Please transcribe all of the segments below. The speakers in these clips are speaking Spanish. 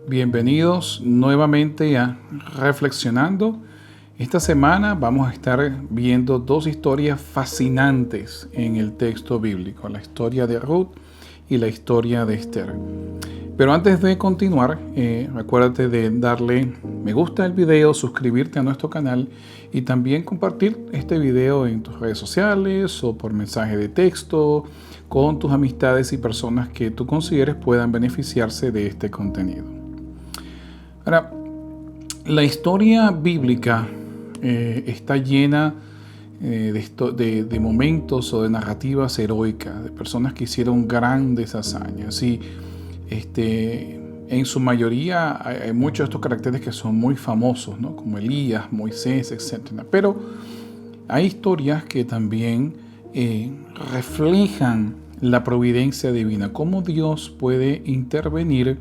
Bienvenidos nuevamente a Reflexionando. Esta semana vamos a estar viendo dos historias fascinantes en el texto bíblico, la historia de Ruth y la historia de Esther. Pero antes de continuar, recuérdate de darle me gusta al video, suscribirte a nuestro canal y también compartir este video en tus redes sociales o por mensaje de texto con tus amistades y personas que tú consideres puedan beneficiarse de este contenido. Ahora, la historia bíblica está llena de momentos o de narrativas heroicas, de personas que hicieron grandes hazañas. Y en su mayoría hay muchos de estos caracteres que son muy famosos, ¿no? Como Elías, Moisés, etc. Pero hay historias que también reflejan la providencia divina, cómo Dios puede intervenir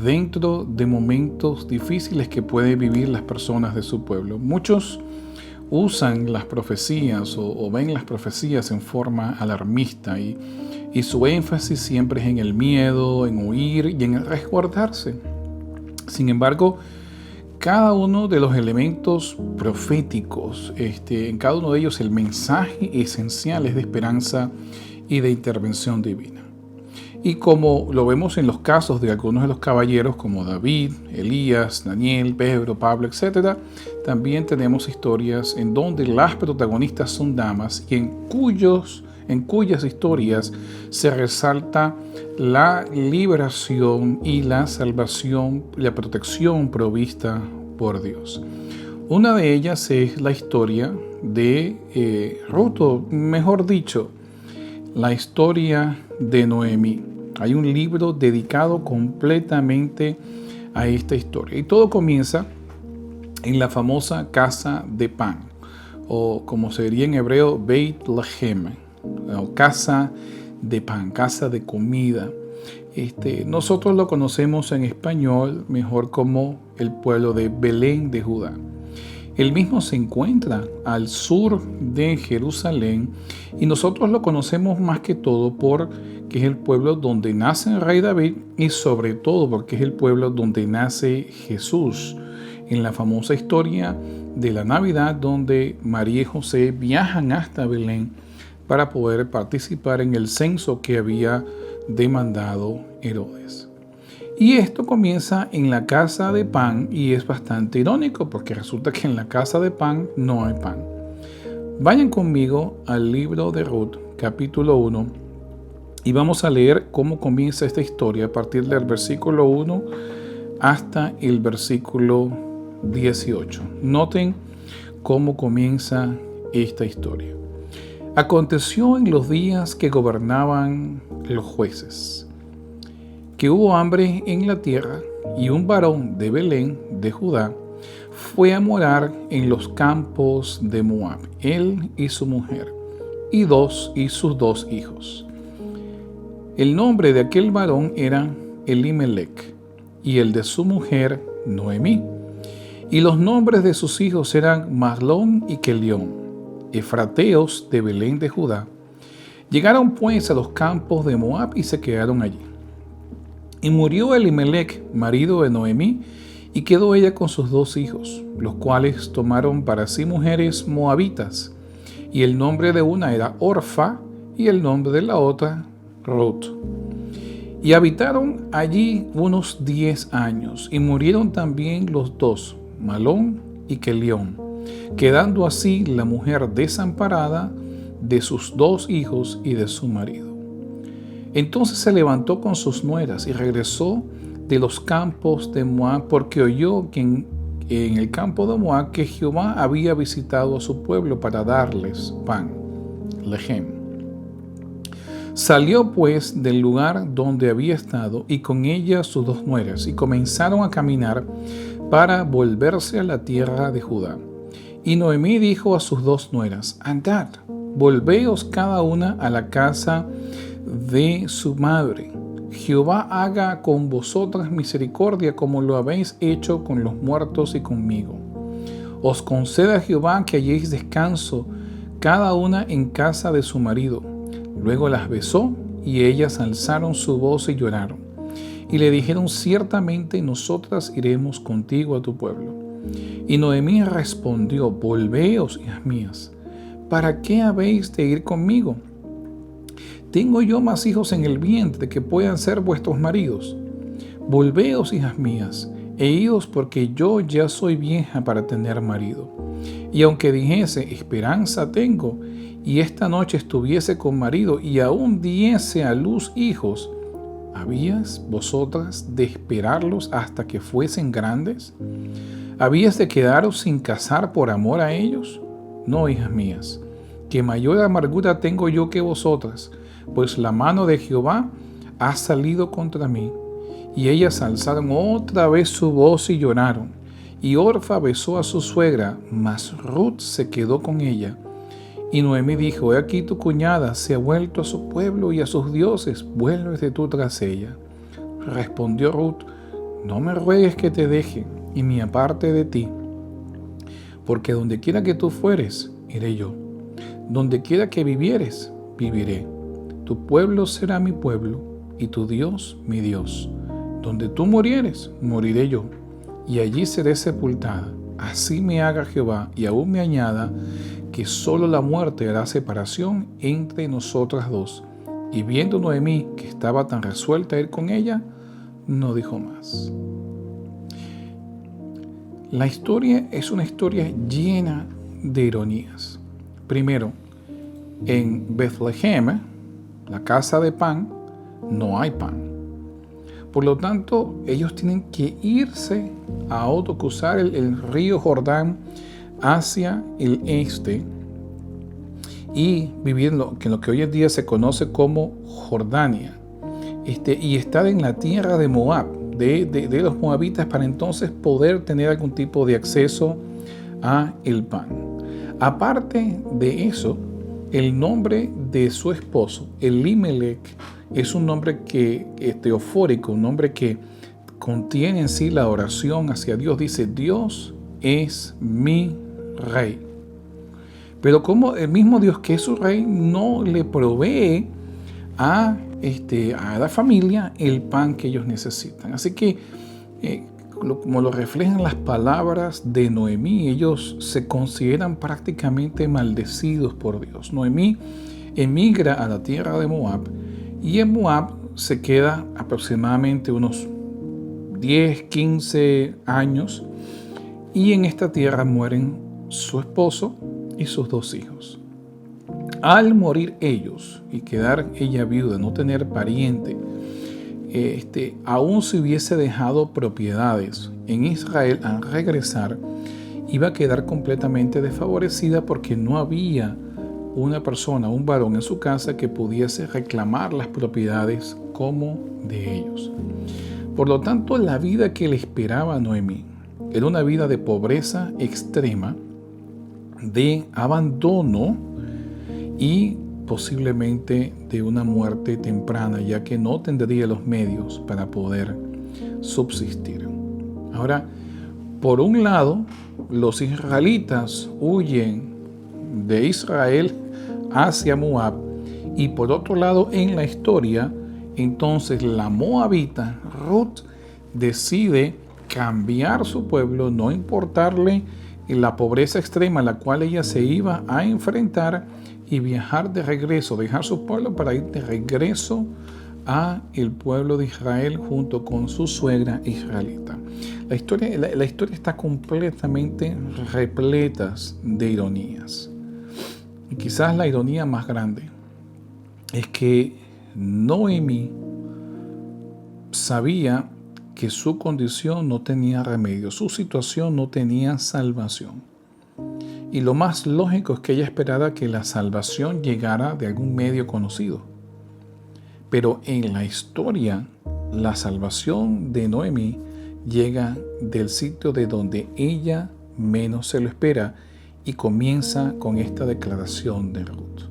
dentro de momentos difíciles que pueden vivir las personas de su pueblo. Muchos usan las profecías o ven las profecías en forma alarmista y su énfasis siempre es en el miedo, en huir y en el resguardarse. Sin embargo, cada uno de los elementos proféticos, en cada uno de ellos el mensaje esencial es de esperanza y de intervención divina. Y como lo vemos en los casos de algunos de los caballeros como David, Elías, Daniel, Pedro, Pablo, etc., también tenemos historias en donde las protagonistas son damas y en cuyas historias se resalta la liberación y la salvación, la protección provista por Dios. Una de ellas es la historia de Ruth, o mejor dicho, la historia de Noemí. Hay un libro dedicado completamente a esta historia. Y todo comienza en la famosa casa de pan, o como se diría en hebreo, Beit Lehem, o casa de pan, casa de comida. Nosotros lo conocemos en español mejor como el pueblo de Belén de Judá. El mismo se encuentra al sur de Jerusalén y nosotros lo conocemos más que todo porque es el pueblo donde nace el rey David y sobre todo porque es el pueblo donde nace Jesús. En la famosa historia de la Navidad donde María y José viajan hasta Belén para poder participar en el censo que había demandado Herodes. Y esto comienza en la casa de pan y es bastante irónico porque resulta que en la casa de pan no hay pan. Vayan conmigo al libro de Ruth, capítulo 1, y vamos a leer cómo comienza esta historia a partir del versículo 1 hasta el versículo 18. Noten cómo comienza esta historia. Aconteció en los días que gobernaban los jueces, que hubo hambre en la tierra, y un varón de Belén, de Judá, fue a morar en los campos de Moab, él y su mujer, y sus dos hijos. El nombre de aquel varón era Elimelech, y el de su mujer, Noemí. Y los nombres de sus hijos eran Mahlón y Kelión, efrateos de Belén de Judá. Llegaron pues a los campos de Moab y se quedaron allí. Y murió Elimelech, marido de Noemí, y quedó ella con sus dos hijos, los cuales tomaron para sí mujeres moabitas, y el nombre de una era Orfa, y el nombre de la otra Ruth. Y habitaron allí unos 10 años, y murieron también los dos, Mahlón y Kelión, quedando así la mujer desamparada de sus dos hijos y de su marido. Entonces se levantó con sus nueras y regresó de los campos de Moab, porque oyó que en el campo de Moab que Jehová había visitado a su pueblo para darles pan, lejem. Salió pues del lugar donde había estado y con ella sus dos nueras, y comenzaron a caminar para volverse a la tierra de Judá. Y Noemí dijo a sus dos nueras: andad, volveos cada una a la casa de su madre. Jehová haga con vosotras misericordia como lo habéis hecho con los muertos y conmigo. Os conceda Jehová que halléis descanso cada una en casa de su marido. Luego las besó y ellas alzaron su voz y lloraron. Y le dijeron: ciertamente nosotras iremos contigo a tu pueblo. Y Noemí respondió: volveos, hijas mías, ¿para qué habéis de ir conmigo? ¿Tengo yo más hijos en el vientre que puedan ser vuestros maridos? Volveos, hijas mías, e idos, porque yo ya soy vieja para tener marido. Y aunque dijese: esperanza tengo, y esta noche estuviese con marido, y aún diese a luz hijos, ¿habíais vosotras de esperarlos hasta que fuesen grandes? ¿Habíais de quedaros sin casar por amor a ellos? No, hijas mías, que mayor amargura tengo yo que vosotras, pues la mano de Jehová ha salido contra mí. Y ellas alzaron otra vez su voz y lloraron. Y Orfa besó a su suegra, mas Ruth se quedó con ella. Y Noemí dijo: he aquí tu cuñada se ha vuelto a su pueblo y a sus dioses, vuélvete tú tras ella. Respondió Ruth: no me ruegues que te deje y me aparte de ti, porque donde quiera que tú fueres, iré yo. Donde quiera que vivieres, viviré. Tu pueblo será mi pueblo y tu Dios mi Dios. Donde tú murieres, moriré yo, y allí seré sepultada. Así me haga Jehová, y aún me añada, que solo la muerte hará separación entre nosotras dos. Y viendo Noemí que estaba tan resuelta a ir con ella, no dijo más. La historia es una historia llena de ironías. Primero, en Betlehem, la casa de pan, no hay pan. Por lo tanto, ellos tienen que irse a cruzar el río Jordán hacia el este y vivir en lo que hoy en día se conoce como Jordania. Y estar en la tierra de Moab, de los moabitas, para entonces poder tener algún tipo de acceso a el pan. Aparte de eso, el nombre de su esposo, Elimelech, es un nombre teofórico, un nombre que contiene en sí la oración hacia Dios. Dice: Dios es mi rey. Pero como el mismo Dios que es su rey no le provee a la familia el pan que ellos necesitan. Así que, como lo reflejan las palabras de Noemí, ellos se consideran prácticamente maldecidos por Dios. Noemí emigra a la tierra de Moab, y en Moab se queda aproximadamente unos 10, 15 años, y en esta tierra mueren su esposo y sus 2 hijos. Al morir ellos y quedar ella viuda, no tener pariente, aún si hubiese dejado propiedades en Israel, al regresar iba a quedar completamente desfavorecida, porque no había una persona, un varón en su casa que pudiese reclamar las propiedades como de ellos. Por lo tanto, la vida que le esperaba a Noemí era una vida de pobreza extrema, de abandono y posiblemente de una muerte temprana, ya que no tendría los medios para poder subsistir. Ahora, por un lado, los israelitas huyen de Israel hacia Moab, y por otro lado, en la historia, entonces la moabita Ruth decide cambiar su pueblo, no importarle la pobreza extrema a la cual ella se iba a enfrentar, y viajar de regreso, dejar su pueblo para ir de regreso a el pueblo de Israel junto con su suegra israelita. La historia está completamente repleta de ironías. Y quizás la ironía más grande es que Noemí sabía que su condición no tenía remedio, su situación no tenía salvación. Y lo más lógico es que ella esperara que la salvación llegara de algún medio conocido. Pero en la historia, la salvación de Noemí llega del sitio de donde ella menos se lo espera, y comienza con esta declaración de Ruth: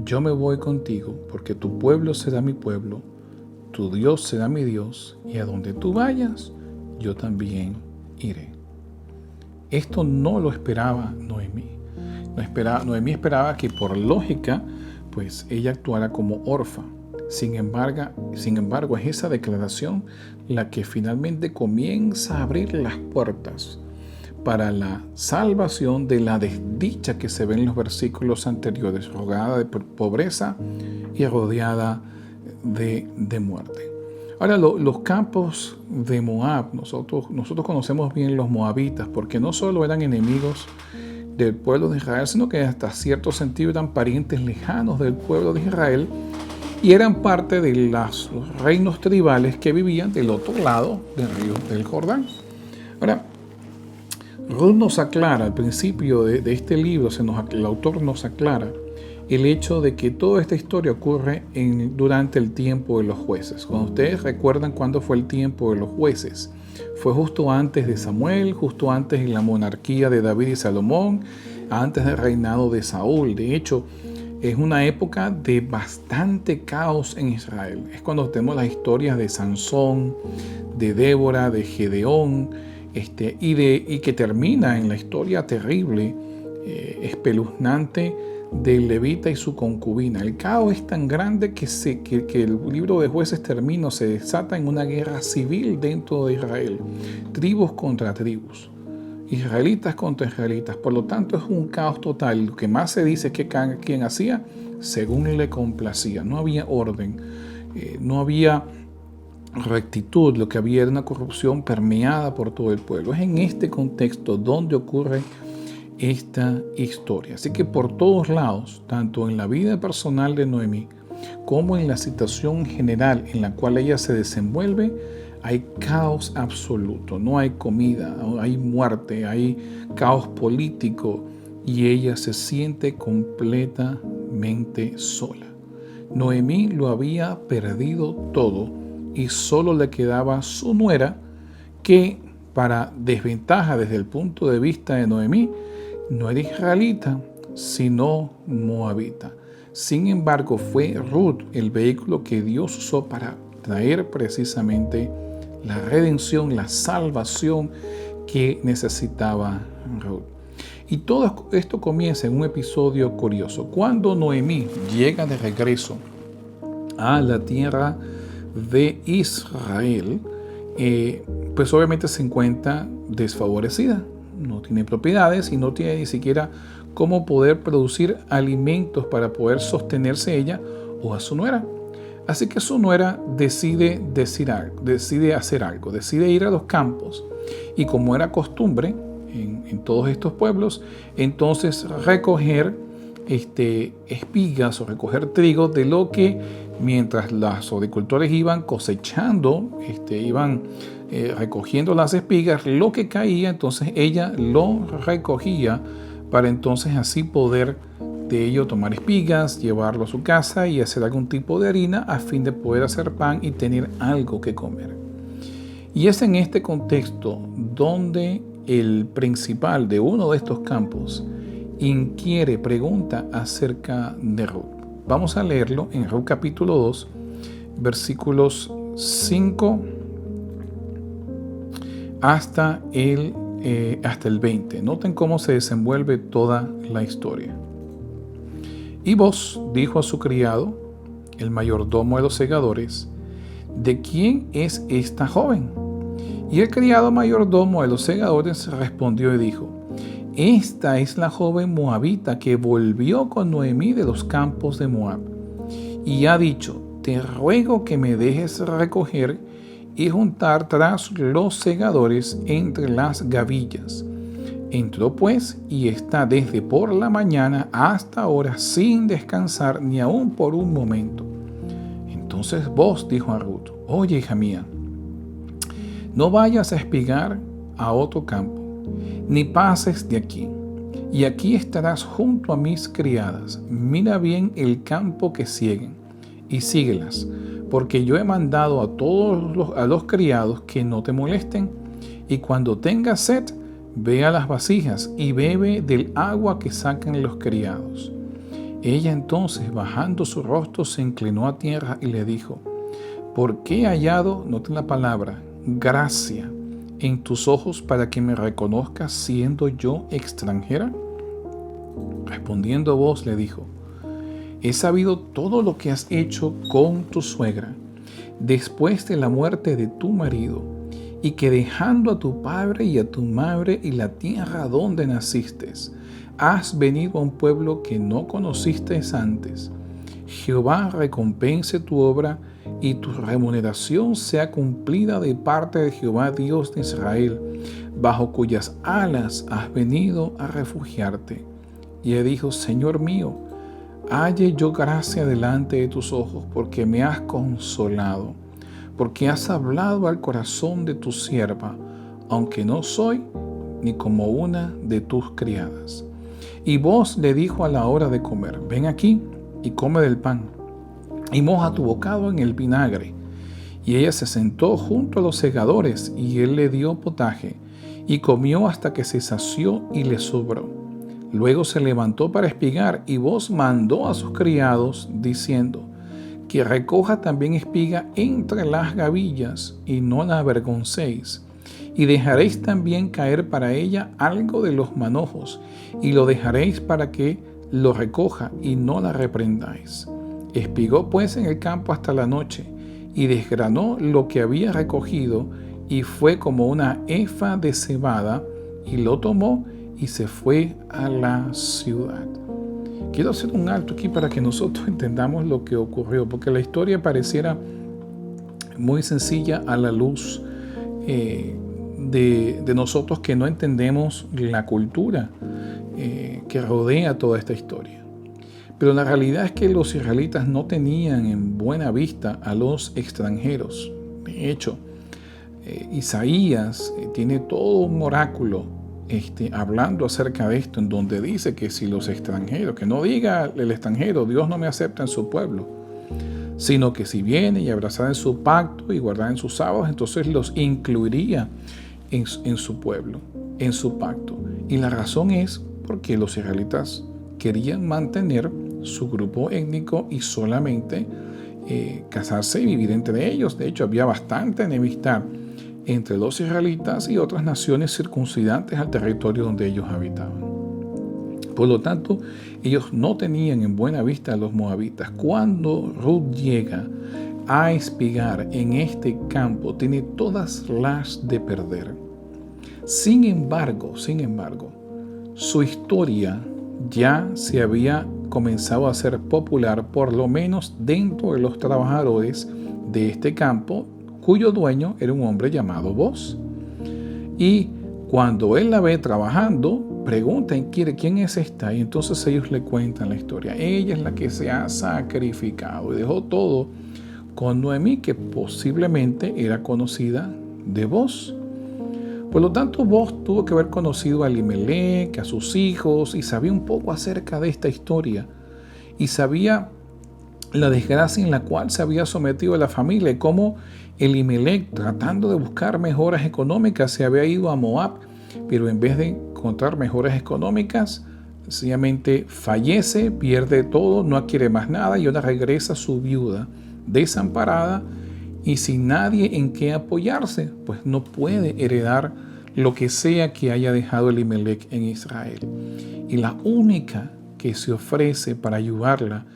yo me voy contigo, porque tu pueblo será mi pueblo, tu Dios será mi Dios, y a donde tú vayas, yo también iré. Esto no lo esperaba Noemí. Noemí esperaba que por lógica, pues ella actuara como orfa. Sin embargo, es esa declaración la que finalmente comienza a abrir las puertas para la salvación de la desdicha que se ve en los versículos anteriores, rodeada de pobreza y rodeada de muerte. Ahora, los campos de Moab, nosotros conocemos bien los moabitas, porque no solo eran enemigos del pueblo de Israel, sino que hasta cierto sentido eran parientes lejanos del pueblo de Israel y eran parte de los reinos tribales que vivían del otro lado del río del Jordán. Ahora, Ruth nos aclara, al principio de este libro, el autor nos aclara el hecho de que toda esta historia ocurre durante el tiempo de los jueces. Cuando ustedes recuerdan cuándo fue el tiempo de los jueces, fue justo antes de Samuel, justo antes de la monarquía de David y Salomón, antes del reinado de Saúl. De hecho, es una época de bastante caos en Israel. Es cuando tenemos las historias de Sansón, de Débora, de Gedeón, y que termina en la historia terrible, espeluznante del levita y su concubina. El caos es tan grande que el libro de Jueces termina, se desata en una guerra civil dentro de Israel, tribus contra tribus, israelitas contra israelitas. Por lo tanto, es un caos total. Lo que más se dice es que cada quien hacía según le complacía. No había orden, no había rectitud, lo que había era una corrupción permeada por todo el pueblo. Es en este contexto donde ocurre esta historia. Así que por todos lados, tanto en la vida personal de Noemí como en la situación general en la cual ella se desenvuelve, hay caos absoluto. No hay comida, hay muerte, hay caos político y ella se siente completamente sola. Noemí lo había perdido todo y solo le quedaba su nuera, que para desventaja desde el punto de vista de Noemí, no era israelita, sino moabita. Sin embargo, fue Ruth el vehículo que Dios usó para traer precisamente la redención, la salvación que necesitaba Ruth. Y todo esto comienza en un episodio curioso. Cuando Noemí llega de regreso a la tierra de Israel, pues obviamente se encuentra desfavorecida. No tiene propiedades y no tiene ni siquiera cómo poder producir alimentos para poder sostenerse ella o a su nuera. Así que su nuera decide hacer algo, decide ir a los campos. Y como era costumbre en todos estos pueblos, entonces recoger espigas o recoger trigo de lo que mientras los agricultores iban cosechando, iban recogiendo las espigas, lo que caía, entonces ella lo recogía para entonces así poder de ello tomar espigas, llevarlo a su casa y hacer algún tipo de harina a fin de poder hacer pan y tener algo que comer. Y es en este contexto donde el principal de uno de estos campos inquiere, pregunta acerca de Ruth. Vamos a leerlo en Ruth capítulo 2, versículos 5 hasta el 20. Noten cómo se desenvuelve toda la historia. Y Booz dijo a su criado, el mayordomo de los segadores, ¿de quién es esta joven? Y el criado mayordomo de los segadores respondió y dijo, esta es la joven moabita que volvió con Noemí de los campos de Moab. Y ha dicho, te ruego que me dejes recoger y juntar tras los segadores entre las gavillas. Entró pues y está desde por la mañana hasta ahora sin descansar ni aun por un momento. Entonces Booz dijo a Ruth, oye, hija mía, no vayas a espigar a otro campo, ni pases de aquí, y aquí estarás junto a mis criadas. Mira bien el campo que siguen, y síguelas, porque yo he mandado a todos los criados que no te molesten, y cuando tengas sed, ve a las vasijas y bebe del agua que sacan los criados. Ella entonces, bajando su rostro, se inclinó a tierra y le dijo, ¿por qué he hallado, noten la palabra, gracia en tus ojos para que me reconozcas siendo yo extranjera? Respondiendo Booz le dijo: he sabido todo lo que has hecho con tu suegra después de la muerte de tu marido, y que dejando a tu padre y a tu madre y la tierra donde naciste, has venido a un pueblo que no conociste antes. Jehová recompense tu obra y tu remuneración sea cumplida de parte de Jehová Dios de Israel, bajo cuyas alas has venido a refugiarte. Y él dijo: Señor mío, halle yo gracia delante de tus ojos, porque me has consolado, porque has hablado al corazón de tu sierva, aunque no soy ni como una de tus criadas. Y Booz le dijo a la hora de comer: ven aquí y come del pan, y moja tu bocado en el vinagre. Y ella se sentó junto a los segadores, y él le dio potaje, y comió hasta que se sació y le sobró. Luego se levantó para espigar, y Booz mandó a sus criados, diciendo: que recoja también espiga entre las gavillas, y no la avergoncéis. Y dejaréis también caer para ella algo de los manojos, y lo dejaréis para que lo recoja, y no la reprendáis. Espigó pues en el campo hasta la noche, y desgranó lo que había recogido, y fue como una efa de cebada, y lo tomó y se fue a la ciudad. Quiero hacer un alto aquí para que nosotros entendamos lo que ocurrió, porque la historia pareciera muy sencilla a la luz de nosotros que no entendemos la cultura que rodea toda esta historia. Pero la realidad es que los israelitas no tenían en buena vista a los extranjeros. De hecho, Isaías tiene todo un oráculo hablando acerca de esto, en donde dice que si los extranjeros, que no diga el extranjero, Dios no me acepta en su pueblo, sino que si viene y abrazara en su pacto y guardara en sus sábados, entonces los incluiría en su pueblo, en su pacto. Y la razón es porque los israelitas querían mantener su grupo étnico y solamente casarse y vivir entre ellos. De hecho, había bastante enemistad entre los israelitas y otras naciones circundantes al territorio donde ellos habitaban. Por lo tanto, ellos no tenían en buena vista a los moabitas. Cuando Ruth llega a espigar en este campo, tiene todas las de perder. Sin embargo, su historia ya se había comenzado a hacer popular, por lo menos dentro de los trabajadores de este campo, cuyo dueño era un hombre llamado Booz. Y cuando él la ve trabajando, preguntan: ¿quién es esta? Y entonces ellos le cuentan la historia. Ella es la que se ha sacrificado y dejó todo con Noemí, que posiblemente era conocida de Booz. Por lo tanto, Booz tuvo que haber conocido a Elimelec, a sus hijos, y sabía un poco acerca de esta historia. Y sabía la desgracia en la cual se había sometido a la familia, y cómo Elimelec, tratando de buscar mejoras económicas, se había ido a Moab, pero en vez de encontrar mejoras económicas, sencillamente fallece, pierde todo, no adquiere más nada, y ahora regresa su viuda desamparada y sin nadie en qué apoyarse, pues no puede heredar lo que sea que haya dejado Elimelec en Israel. Y la única que se ofrece para ayudarla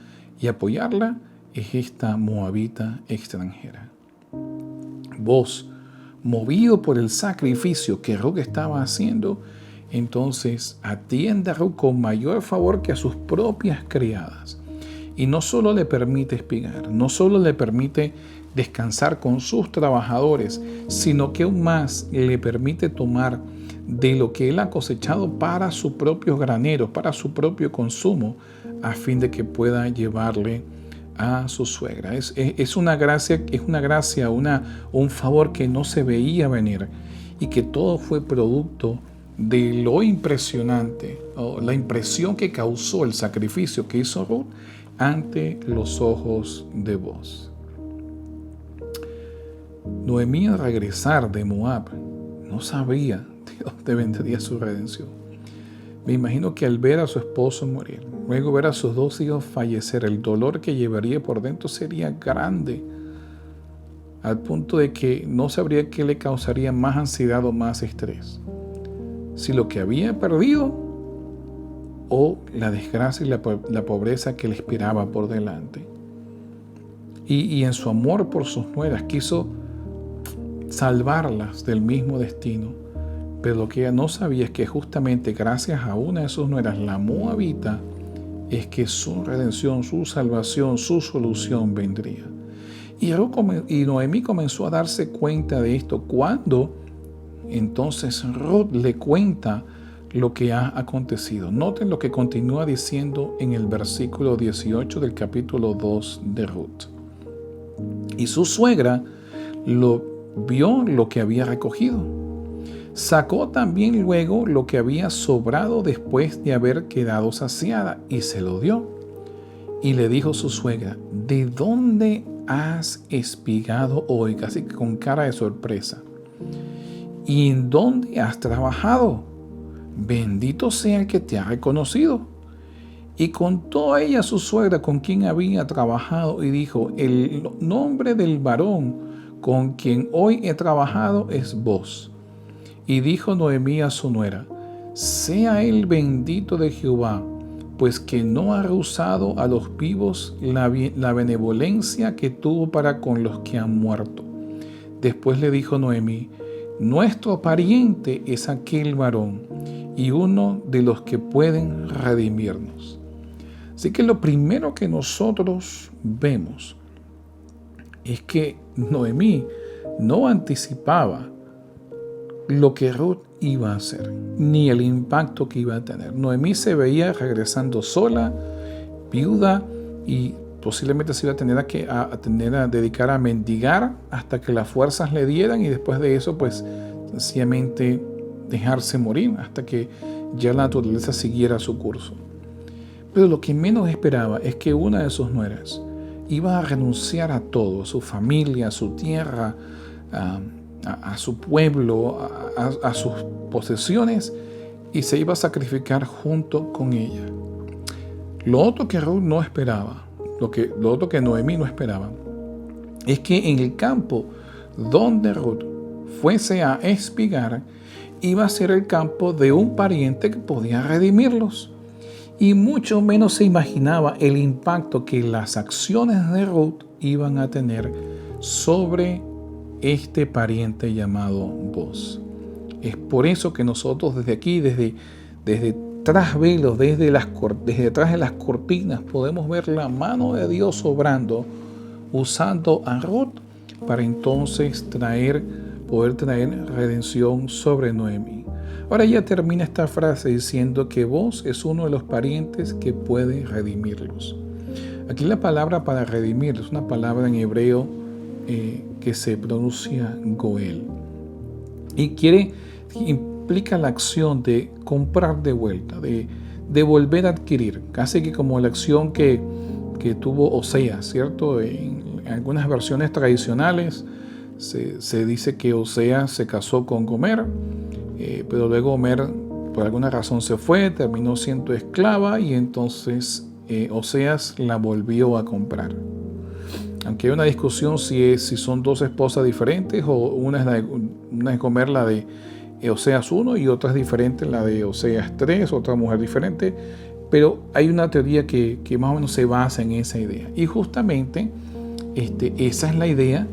y apoyarla es esta moabita extranjera. Booz, movido por el sacrificio que Ruth estaba haciendo, entonces atiende a Ruth con mayor favor que a sus propias criadas. Y no solo le permite espigar, no solo le permite descansar con sus trabajadores, sino que aún más le permite tomar de lo que él ha cosechado para sus propios graneros, para su propio consumo, a fin de que pueda llevarle a su suegra. Es una gracia, un favor que no se veía venir, y que todo fue producto de lo impresionante, o la impresión que causó el sacrificio que hizo Ruth ante los ojos de Booz. Noemí, al regresar de Moab, no sabía de dónde vendría su redención. Me imagino que al ver a su esposo morir, luego ver a sus 2 hijos fallecer, el dolor que llevaría por dentro sería grande, al punto de que no sabría qué le causaría más ansiedad o más estrés. Si lo que había perdido o la desgracia y la pobreza que le esperaba por delante. Y en su amor por sus nueras quiso salvarlas del mismo destino. Pero lo que ella no sabía es que justamente gracias a una de sus nueras, la moabita, es que su redención, su salvación, su solución vendría. Y Noemí comenzó a darse cuenta de esto cuando entonces Ruth le cuenta lo que ha acontecido. Noten lo que continúa diciendo en el versículo 18 del capítulo 2 de Ruth. Y su suegra vio lo que había recogido. Sacó también luego lo que había sobrado después de haber quedado saciada y se lo dio. Y le dijo su suegra: ¿de dónde has espigado hoy? Casi con cara de sorpresa. ¿Y en dónde has trabajado? Bendito sea el que te ha reconocido. Y contó a ella su suegra con quien había trabajado y dijo: el nombre del varón con quien hoy he trabajado es Boz. Y dijo Noemí a su nuera: sea él bendito de Jehová, pues que no ha rehusado a los vivos la benevolencia que tuvo para con los que han muerto. Después le dijo Noemí: nuestro pariente es aquel varón y uno de los que pueden redimirnos. Así que lo primero que nosotros vemos es que Noemí no anticipaba lo que Ruth iba a hacer, ni el impacto que iba a tener. Noemí se veía regresando sola, viuda, y posiblemente se iba a dedicar a mendigar hasta que las fuerzas le dieran, y después de eso, pues, sencillamente dejarse morir hasta que ya la naturaleza siguiera su curso. Pero lo que menos esperaba es que una de sus nueras iba a renunciar a todo, a su familia, a su tierra, a su pueblo, a sus posesiones, y se iba a sacrificar junto con ella. Lo otro que Ruth no esperaba, lo otro que Noemí no esperaba, es que en el campo donde Ruth fuese a espigar, iba a ser el campo de un pariente que podía redimirlos. Y mucho menos se imaginaba el impacto que las acciones de Ruth iban a tener sobre este pariente llamado Boz. Es por eso que nosotros desde aquí, desde tras velos, desde detrás de las cortinas, podemos ver la mano de Dios obrando, usando a Ruth para entonces poder traer redención sobre Noemí. Ahora ella termina esta frase diciendo que Boz es uno de los parientes que puede redimirlos. Aquí la palabra para redimir es una palabra en hebreo que se pronuncia Goel, y implica la acción de comprar de vuelta, de volver a adquirir, casi que como la acción que tuvo Oseas, ¿cierto? En algunas versiones tradicionales se dice que Oseas se casó con Gomer, pero luego Gomer por alguna razón se fue, terminó siendo esclava, y entonces Oseas la volvió a comprar. Aunque hay una discusión si son dos esposas diferentes, o una es Gomer, la de Oseas 1, y otra es diferente, la de Oseas 3, otra mujer diferente, pero hay una teoría que más o menos se basa en esa idea. Y justamente esa es la idea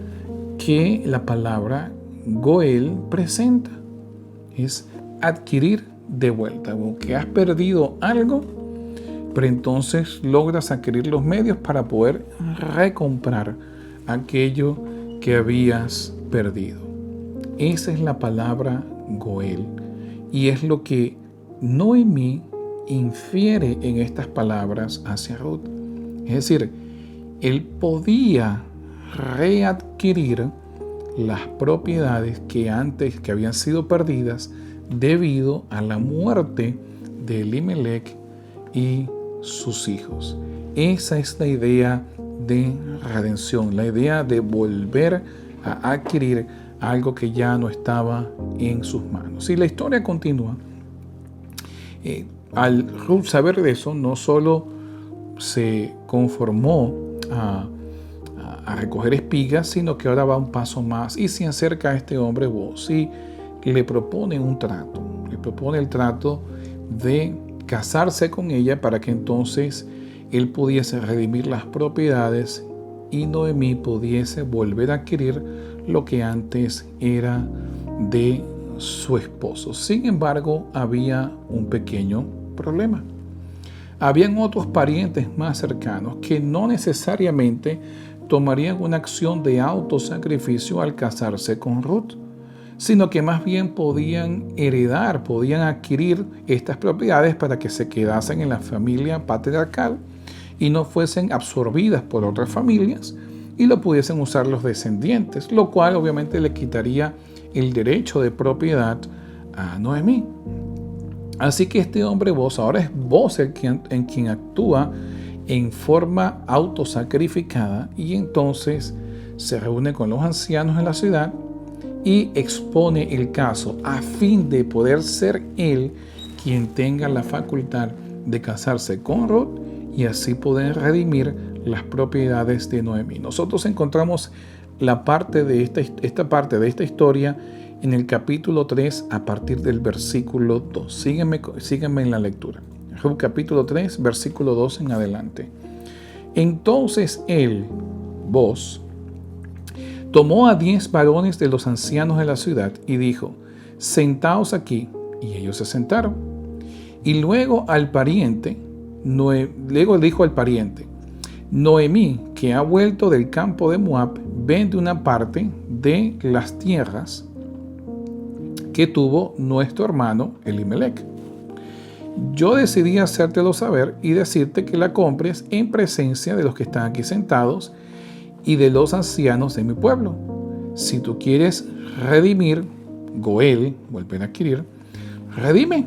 que la palabra Goel presenta, es adquirir de vuelta, como que has perdido algo, pero entonces logras adquirir los medios para poder recomprar aquello que habías perdido. Esa es la palabra Goel, y es lo que Noemí infiere en estas palabras hacia Ruth. Es decir, él podía readquirir las propiedades que habían sido perdidas debido a la muerte de Elimelech y sus hijos. Esa es la idea de redención, la idea de volver a adquirir algo que ya no estaba en sus manos. Y la historia continúa. Al Ruth saber de eso, no solo se conformó a recoger espigas, sino que ahora va un paso más y se acerca a este hombre Boz y le propone un trato. Le propone el trato de casarse con ella para que entonces él pudiese redimir las propiedades y Noemí pudiese volver a adquirir lo que antes era de su esposo. Sin embargo, había un pequeño problema. Habían otros parientes más cercanos que no necesariamente tomarían una acción de autosacrificio al casarse con Ruth, sino que más bien podían heredar, podían adquirir estas propiedades para que se quedasen en la familia patriarcal y no fuesen absorbidas por otras familias y lo pudiesen usar los descendientes, lo cual obviamente le quitaría el derecho de propiedad a Noemí. Así que este hombre Boz, ahora es Boz en quien actúa en forma autosacrificada y entonces se reúne con los ancianos en la ciudad y expone el caso a fin de poder ser él quien tenga la facultad de casarse con Ruth y así poder redimir las propiedades de Noemí. Nosotros encontramos esta parte de esta historia en el capítulo 3 a partir del versículo 2. Sígueme en la lectura. Ruth capítulo 3, versículo 2 en adelante. Entonces él, Boz, tomó a 10 varones de los ancianos de la ciudad y dijo: sentaos aquí. Y ellos se sentaron. Y luego dijo al pariente: Noemí, que ha vuelto del campo de Moab, vende una parte de las tierras que tuvo nuestro hermano Elimelech. Yo decidí hacértelo saber y decirte que la compres en presencia de los que están aquí sentados y de los ancianos de mi pueblo. Si tú quieres redimir, Goel, volver a adquirir, redime.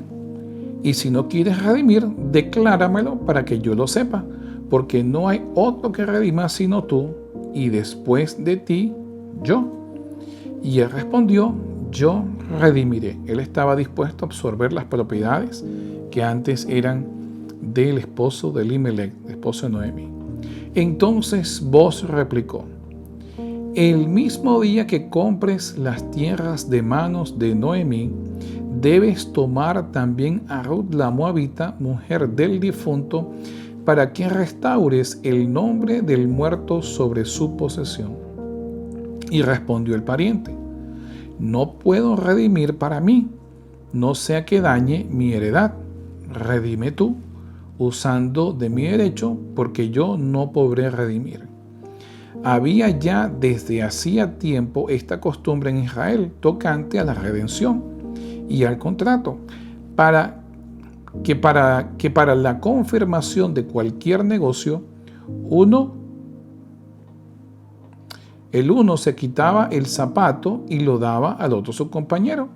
Y si no quieres redimir, decláramelo para que yo lo sepa, porque no hay otro que redima sino tú, y después de ti, yo. Y él respondió: yo redimiré. Él estaba dispuesto a absorber las propiedades que antes eran del esposo de Elimelech, esposo de Noemí. Entonces Boz replicó: el mismo día que compres las tierras de manos de Noemí, debes tomar también a Ruth la moabita, mujer del difunto, para que restaures el nombre del muerto sobre su posesión. Y respondió el pariente: no puedo redimir para mí, no sea que dañe mi heredad. Redime tú, usando de mi derecho, porque yo no podré redimir. Había ya desde hacía tiempo esta costumbre en Israel tocante a la redención y al contrato, para la confirmación de cualquier negocio, el uno se quitaba el zapato y lo daba al otro su compañero,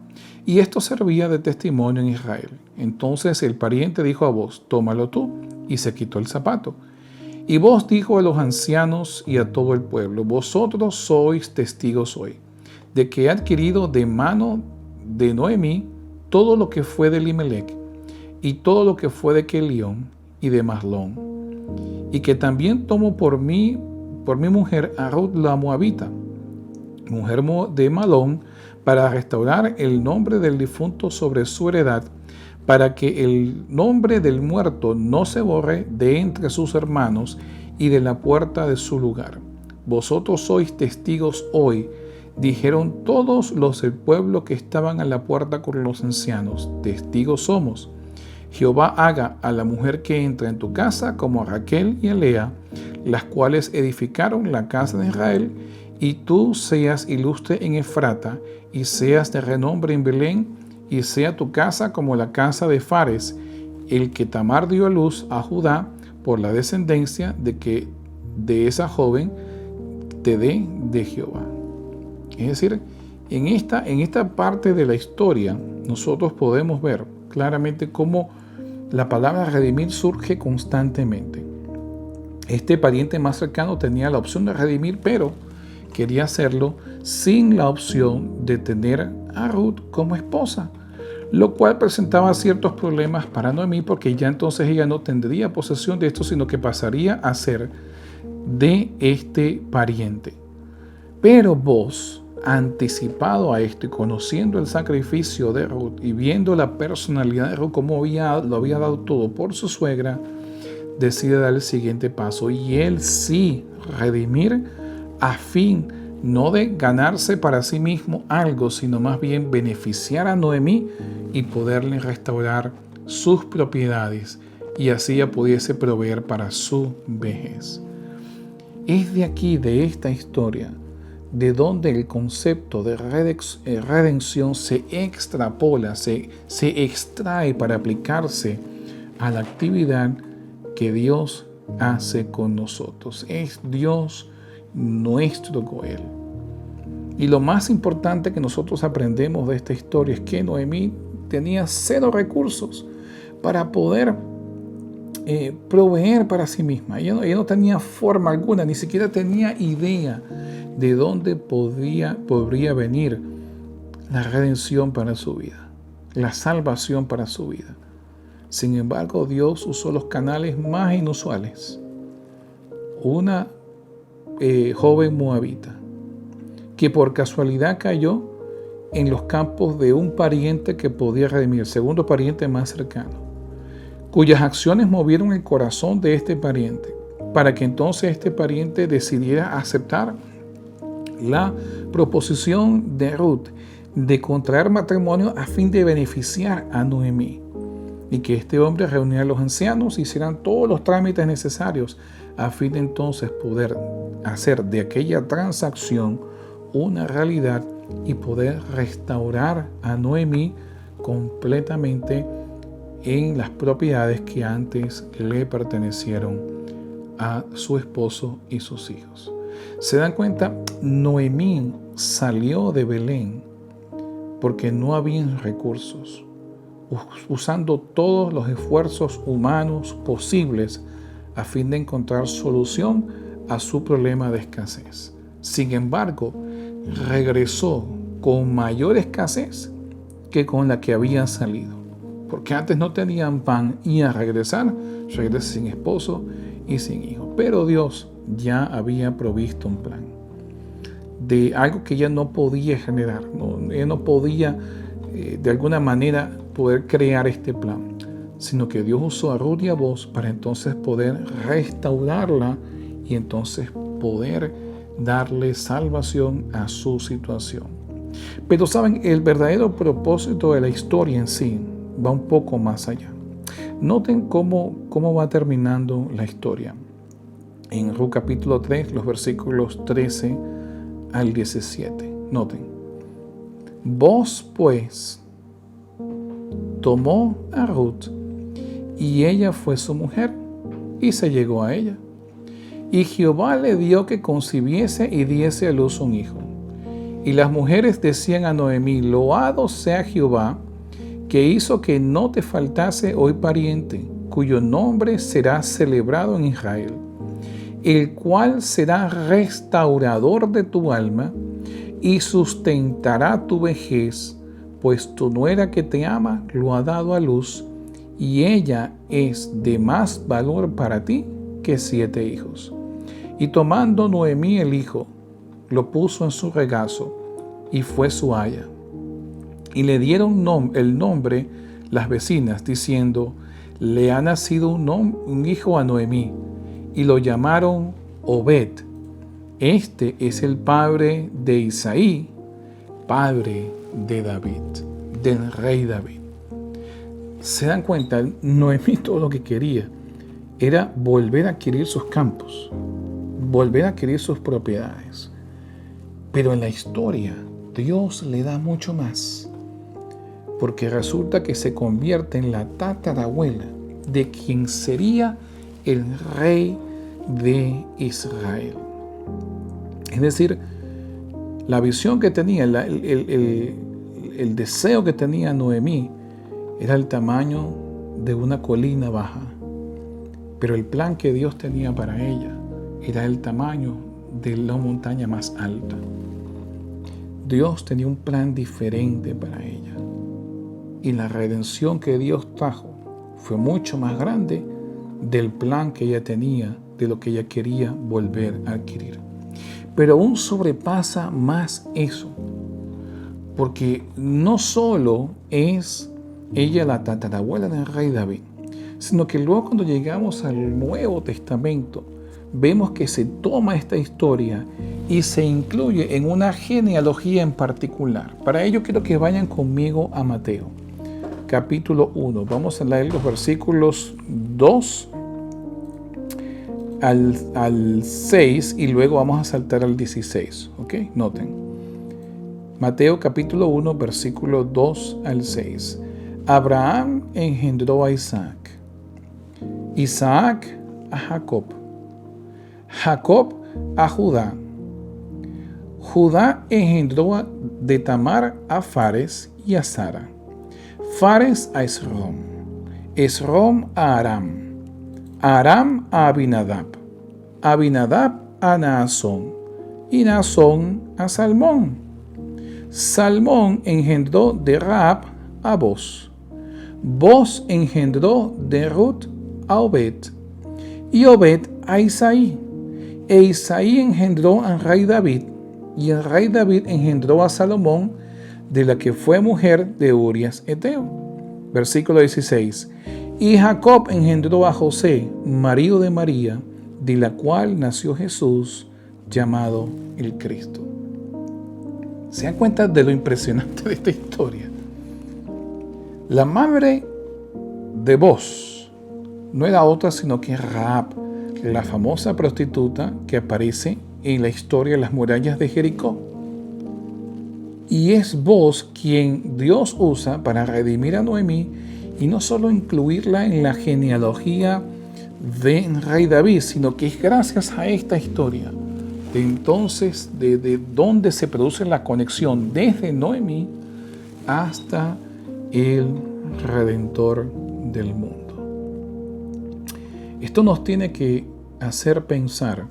y esto servía de testimonio en Israel. Entonces el pariente dijo a Boz: tómalo tú, y se quitó el zapato. Y Boz dijo a los ancianos y a todo el pueblo: vosotros sois testigos hoy de que he adquirido de mano de Noemí todo lo que fue de Elimelech y todo lo que fue de Kelión y de Mahlón, y que también tomo por mi mujer a Ruth la moabita, mujer de Mahlón, para restaurar el nombre del difunto sobre su heredad, para que el nombre del muerto no se borre de entre sus hermanos y de la puerta de su lugar. Vosotros sois testigos hoy, dijeron todos los del pueblo que estaban a la puerta con los ancianos: testigos somos. Jehová haga a la mujer que entra en tu casa como a Raquel y a Lea, las cuales edificaron la casa de Israel, y tú seas ilustre en Efrata, y seas de renombre en Belén, y sea tu casa como la casa de Fares, el que Tamar dio a luz a Judá, por la descendencia de esa joven te dé de Jehová. Es decir, en esta parte de la historia nosotros podemos ver claramente cómo la palabra redimir surge constantemente. Este pariente más cercano tenía la opción de redimir, pero quería hacerlo sin la opción de tener a Ruth como esposa, lo cual presentaba ciertos problemas para Noemí, porque ya entonces ella no tendría posesión de esto, sino que pasaría a ser de este pariente. Pero Boz anticipado a esto y conociendo el sacrificio de Ruth y viendo la personalidad de Ruth, cómo lo había dado todo por su suegra, decide dar el siguiente paso y él sí redimir a fin no de ganarse para sí mismo algo, sino más bien beneficiar a Noemí y poderle restaurar sus propiedades y así ella pudiese proveer para su vejez. Es de aquí, de esta historia, de donde el concepto de redención se extrapola, se extrae para aplicarse a la actividad que Dios hace con nosotros. Es Dios nuestro Goel. Y lo más importante que nosotros aprendemos de esta historia es que Noemí tenía 0 recursos para poder proveer para sí misma. Ella no tenía forma alguna, ni siquiera tenía idea de dónde podría venir la redención para su vida, la salvación para su vida. Sin embargo, Dios usó los canales más inusuales. Una joven moabita que por casualidad cayó en los campos de un pariente que podía redimir, el segundo pariente más cercano, cuyas acciones movieron el corazón de este pariente, para que entonces este pariente decidiera aceptar la proposición de Ruth de contraer matrimonio a fin de beneficiar a Noemí, y que este hombre reuniera a los ancianos y hicieran todos los trámites necesarios a fin de entonces poder hacer de aquella transacción una realidad y poder restaurar a Noemí completamente en las propiedades que antes le pertenecieron a su esposo y sus hijos. ¿Se dan cuenta? Noemí salió de Belén porque no había recursos, usando todos los esfuerzos humanos posibles a fin de encontrar solución a su problema de escasez. Sin embargo, regresó con mayor escasez que con la que había salido, porque antes no tenían pan y al regresar, regresa sin esposo y sin hijo. Pero Dios ya había provisto un plan de algo que ella no podía generar, ella no podía de alguna manera poder crear este plan, sino que Dios usó a Ruth y a Boaz para entonces poder restaurarla y entonces poder darle salvación a su situación. Pero saben, el verdadero propósito de la historia en sí va un poco más allá. Noten cómo va terminando la historia. En Ruth capítulo 3, los versículos 13 al 17. Noten. Boaz pues tomó a Ruth y ella fue su mujer y se llegó a ella. Y Jehová le dio que concibiese y diese a luz un hijo. Y las mujeres decían a Noemí: loado sea Jehová, que hizo que no te faltase hoy pariente, cuyo nombre será celebrado en Israel, el cual será restaurador de tu alma y sustentará tu vejez, pues tu nuera que te ama lo ha dado a luz, y ella es de más valor para ti que 7 hijos. Y tomando Noemí el hijo, lo puso en su regazo y fue su aya. Y le dieron el nombre las vecinas, diciendo: le ha nacido un hijo a Noemí, y lo llamaron Obed. Este es el padre de Isaí, padre de David, del rey David. ¿Se dan cuenta? Noemí todo lo que quería era volver a adquirir sus campos, volver a adquirir sus propiedades. Pero en la historia, Dios le da mucho más, porque resulta que se convierte en la tatarabuela de quien sería el rey de Israel. Es decir, la visión que tenía, el deseo que tenía Noemí era el tamaño de una colina baja, pero el plan que Dios tenía para ella era el tamaño de la montaña más alta. Dios tenía un plan diferente para ella, y la redención que Dios trajo fue mucho más grande del plan que ella tenía, de lo que ella quería volver a adquirir. Pero aún sobrepasa más eso, porque no solo es ella la tatarabuela del rey David, sino que luego cuando llegamos al Nuevo Testamento, vemos que se toma esta historia y se incluye en una genealogía en particular. Para ello quiero que vayan conmigo a Mateo, capítulo 1. Vamos a leer los versículos 2 al 6 y luego vamos a saltar al 16. ¿Ok? Noten. Mateo capítulo 1, versículo 2 al 6. Abraham engendró a Isaac, Isaac a Jacob, Jacob a Judá, Judá engendró de Tamar a Fares y a Sara, Fares a Esrom, Esrom a Aram, Aram a Abinadab, Abinadab a Naasón y Naasón a Salmón. Salmón engendró de Rahab a Boz, Boz engendró de Ruth a Obed, y Obed a Isaí, e Isaí engendró al rey David, y el rey David engendró a Salomón, de la que fue mujer de Urias Eteo. Versículo 16. Y Jacob engendró a José, marido de María, de la cual nació Jesús, llamado el Cristo. ¿Se dan cuenta de lo impresionante de esta historia? La madre de Boz no era otra sino que Rahab, la famosa prostituta que aparece en la historia de las murallas de Jericó. Y es Boz quien Dios usa para redimir a Noemí y no solo incluirla en la genealogía del rey David, sino que es gracias a esta historia de entonces de donde se produce la conexión desde Noemí hasta el Redentor del mundo. Esto nos tiene que hacer pensar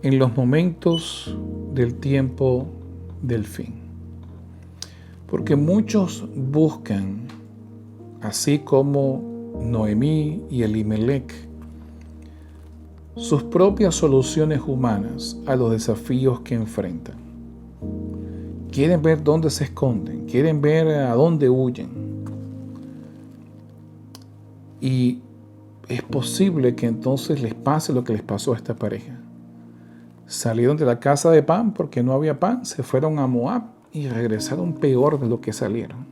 en los momentos del tiempo del fin. Porque muchos buscan, así como Noemí y Elimelech, sus propias soluciones humanas a los desafíos que enfrentan. Quieren ver dónde se esconden, quieren ver a dónde huyen. Y es posible que entonces les pase lo que les pasó a esta pareja. Salieron de la casa de pan porque no había pan, se fueron a Moab y regresaron peor de lo que salieron.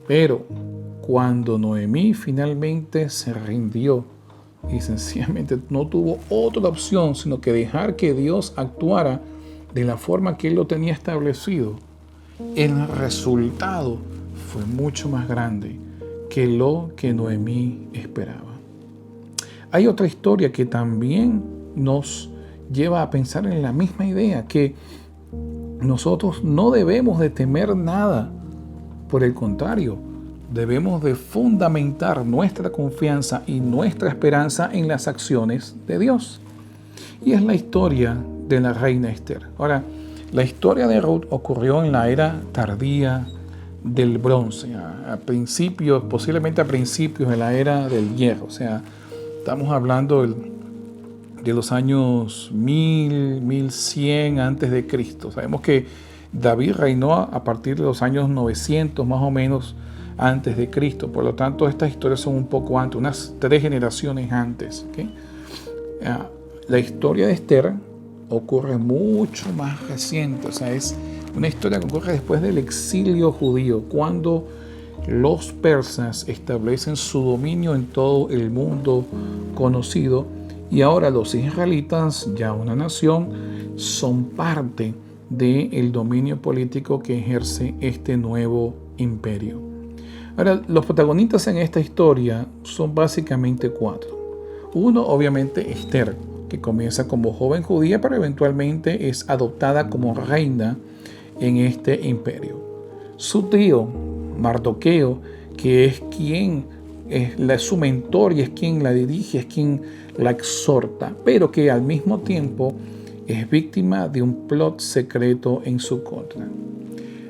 Pero cuando Noemí finalmente se rindió y sencillamente no tuvo otra opción sino que dejar que Dios actuara de la forma que Él lo tenía establecido, el resultado fue mucho más grande que lo que Noemí esperaba. Hay otra historia que también nos lleva a pensar en la misma idea, que nosotros no debemos de temer nada. Por el contrario, debemos de fundamentar nuestra confianza y nuestra esperanza en las acciones de Dios. Y es la historia de la reina Esther. Ahora, la historia de Ruth ocurrió en la era tardía del bronce, a principios, posiblemente a principios de la era del hierro. O sea, estamos hablando de los años 1100 antes de Cristo. Sabemos que David reinó a partir de los años 900 más o menos antes de Cristo. Por lo tanto, estas historias son un poco antes, unas 3 generaciones antes. ¿Okay? La historia de Esther ocurre mucho más reciente. O sea, es una historia que ocurre después del exilio judío, cuando los persas establecen su dominio en todo el mundo conocido, y ahora los israelitas, ya una nación, son parte del dominio político que ejerce este nuevo imperio. Ahora, los protagonistas en esta historia son básicamente 4. Uno, obviamente, Esther, que comienza como joven judía, pero eventualmente es adoptada como reina en este imperio. Su tío, Mardoqueo, que es quien es su mentor y es quien la dirige, es quien la exhorta, pero que al mismo tiempo es víctima de un plot secreto en su contra.